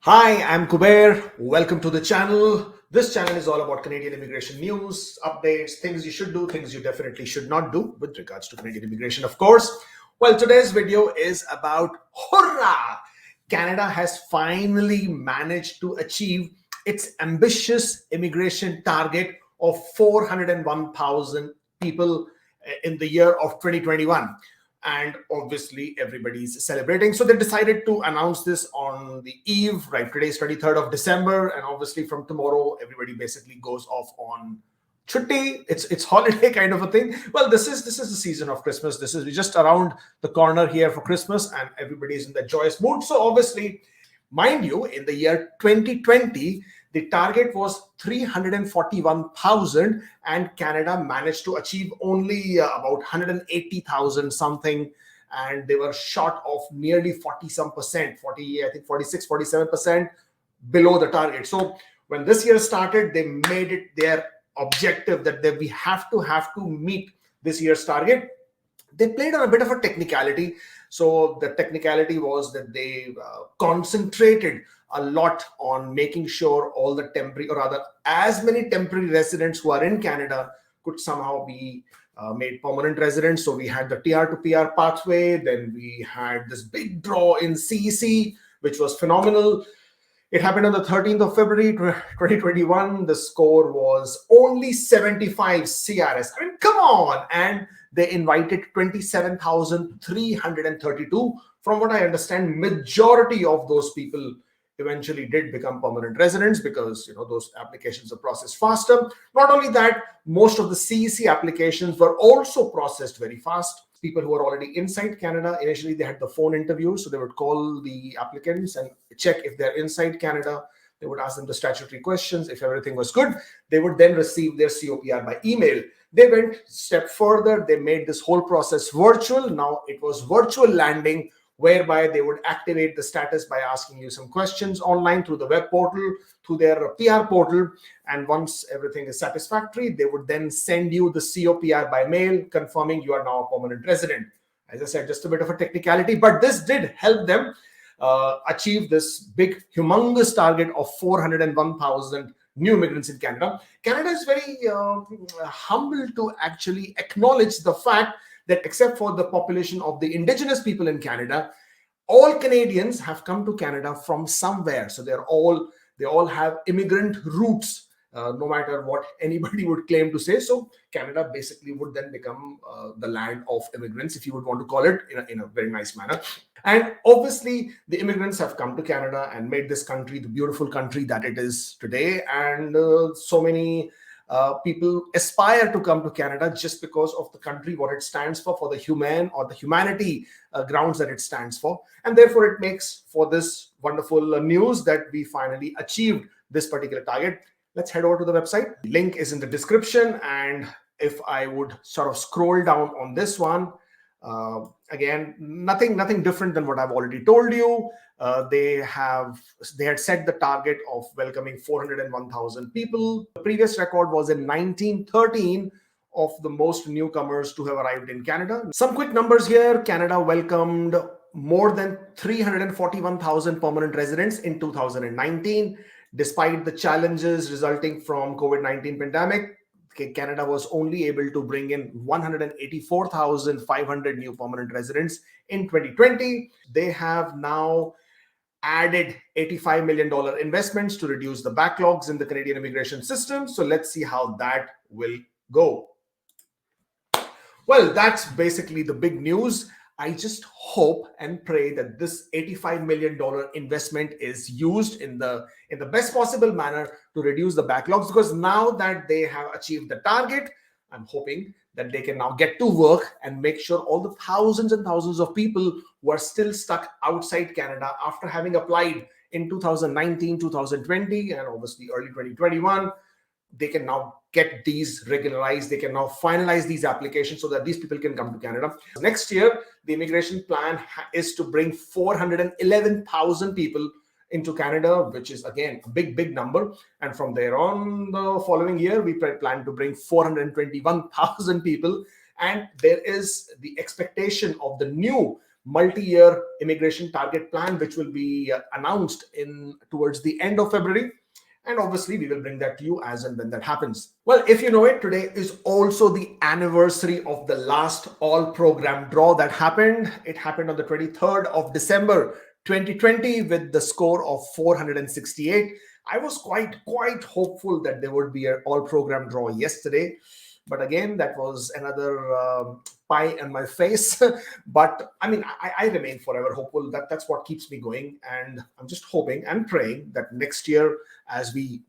Hi, I'm Kubeir. Welcome to the channel. This channel is all about Canadian immigration news, updates, things you should do, things you definitely should not do with regards to Canadian immigration, of course. Well, today's video is about hurrah! Canada has finally managed to achieve its ambitious immigration target of 401,000 people in the year of 2021. And obviously everybody's celebrating, so they decided to announce this on the eve. Right, today's 23rd of December, and obviously from tomorrow everybody basically goes off on chutti. It's holiday kind of a thing. Well, this is the season of Christmas. This is just around the corner here for Christmas, and everybody's in that joyous mood. So obviously, mind you, in the year 2020 the target was 341,000, and Canada managed to achieve only about 180,000 something, and they were short of nearly 40 some percent, 40, I think 46-47% below the target. So when this year started, they made it their objective that we have to meet this year's target. They played on a bit of a technicality. So the technicality was that they concentrated a lot on making sure all the temporary, or rather as many temporary residents who are in Canada could somehow be made permanent residents. So we had the TR to PR pathway. Then we had this big draw in CEC, which was phenomenal. It happened on the 13th of February 2021. The score was only 75 CRS. I mean, come on. And they invited 27,332. From what I understand, majority of those people eventually did become permanent residents because those applications are processed faster. Not only that, most of the CEC applications were also processed very fast. People who are already inside Canada, initially they had the phone interview, so they would call the applicants and check if they're inside Canada. They would ask them the statutory questions. If everything was good, they would then receive their COPR by email. They went a step further. They made this whole process virtual. Now it was virtual landing, whereby they would activate the status by asking you some questions online through the web portal, through their PR portal. And once everything is satisfactory, they would then send you the COPR by mail, confirming you are now a permanent resident. As I said, just a bit of a technicality, but this did help them achieve this big, humongous target of 401,000 new immigrants in Canada. Canada is very humble to actually acknowledge the fact that except for the population of the indigenous people in Canada, all Canadians have come to Canada from somewhere. So they all have immigrant roots, no matter what anybody would claim to say. So Canada basically would then become the land of immigrants, if you would want to call it in a very nice manner. And obviously, the immigrants have come to Canada and made this country the beautiful country that it is today. And so many people aspire to come to Canada just because of the country, what it stands for the human or the humanity grounds that it stands for. And therefore, it makes for this wonderful news that we finally achieved this particular target. Let's head over to the website. The link is in the description. And if I would sort of scroll down on this one, again, nothing different than what I've already told you. They had set the target of welcoming 401,000 people. The previous record was in 1913 of the most newcomers to have arrived in Canada. Some quick numbers here. Canada welcomed more than 341,000 permanent residents in 2019. Despite the challenges resulting from COVID-19 pandemic, Canada was only able to bring in 184,500 new permanent residents in 2020. They have now added $85 million investments to reduce the backlogs in the Canadian immigration system. So let's see how that will go. Well, that's basically the big news. I just hope and pray that this $85 million investment is used in the best possible manner to reduce the backlogs, because now that they have achieved the target, I'm hoping that they can now get to work and make sure all the thousands and thousands of people who are still stuck outside Canada after having applied in 2019, 2020, and obviously early 2021, they can now get these regularized. They can now finalize these applications so that these people can come to Canada. Next year, the immigration plan is to bring 411,000 people into Canada, which is again a big number. And from there on, the following year, we plan to bring 421,000 people. And there is the expectation of the new multi-year immigration target plan, which will be announced in towards the end of February. And obviously, we will bring that to you as and when that happens. Well, if you know it, today is also the anniversary of the last all program draw that happened. It happened on the 23rd of December 2020 with the score of 468. I was quite hopeful that there would be an all program draw yesterday. But again, that was another pie in my face. But I mean, I remain forever hopeful. That's what keeps me going. And I'm just hoping and praying that next year, as we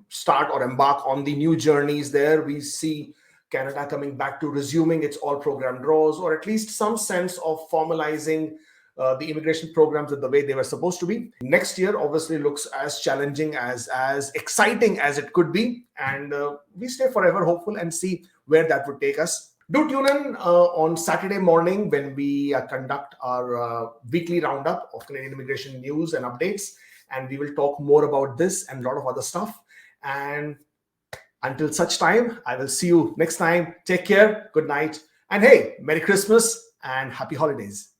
start or embark on the new journeys there, we see Canada coming back to resuming its all program draws, or at least some sense of formalizing the immigration programs in the way they were supposed to be. Next year obviously looks as challenging, as exciting as it could be, and we stay forever hopeful and see where that would take us. Do tune in on Saturday morning when we conduct our weekly roundup of Canadian immigration news and updates, and we will talk more about this and a lot of other stuff. And until such time, I will see you next time. Take care, good night, and hey, Merry Christmas and Happy Holidays.